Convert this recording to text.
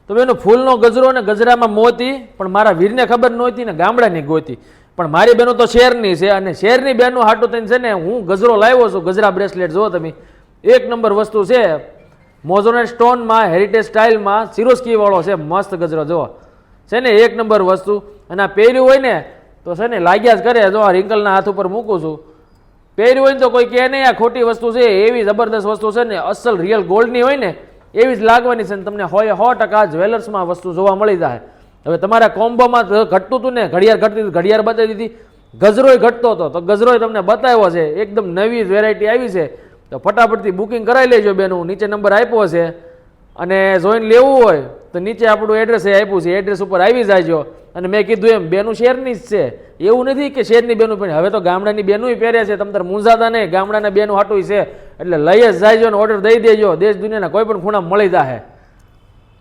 તો એનો ફૂલનો ગજરો ને ગજરામાં મોતી, પણ મારા વીરને ખબર નહોતી ને ગામડાની ગોતી. પણ મારી બહેનો તો શહેરની છે, અને શહેરની બહેનો હાટું થઈને છે ને હું ગજરો લાવ્યો છું. ગજરા બ્રેસલેટ જુઓ તમે, એક નંબર વસ્તુ છે. મોઝોનેટ સ્ટોનમાં હેરિટેજ સ્ટાઇલમાં સિરોસ્કી વાળો છે, મસ્ત ગજરો જુઓ છે ને, એક નંબર વસ્તુ. અને આ પહેર્યું હોય ને તો છે ને લાગ્યા જ કરે. જો આ રિંકલના હાથ ઉપર મૂકું છું, પહેર્યું હોય ને તો કોઈ કહે નહીં આ ખોટી વસ્તુ છે. એવી જબરદસ્ત વસ્તુ છે ને, અસલ રિયલ ગોલ્ડની હોય ને એવી જ લાગવાની છે. તમને 100% જ્વેલર્સમાં વસ્તુ જોવા મળી જાય. હવે તમારા કોમ્બોમાં ઘટતું હતું ને, ઘડિયાળ ઘટતી હતી, ઘડિયાળ બતાવી દીધી, ગજરોય ઘટતો હતો તો ગજરોય તમને બતાવ્યો છે. એકદમ નવી વેરાયટી આવી છે, તો ફટાફટથી બુકિંગ કરાવી લેજો બેનું. નીચે નંબર આપ્યો છે, અને જોઈને લેવું હોય તો નીચે આપણું એડ્રેસ આપ્યું છે, એડ્રેસ ઉપર આવી જાયજો. અને મેં કીધું એમ બેનું શહેરની જ છે, એવું નથી કે શહેરની બેનું પણ હવે તો ગામડાની બેનું પહેરે છે. તમે તાર મૂંઝાતા નહીં, ગામડાના બેનું હાટું છે એટલે લઈ જ જાયજો ને ઓર્ડર દઈ દેજો. દેશ દુનિયાના કોઈ પણ ખૂણા મળી જાય.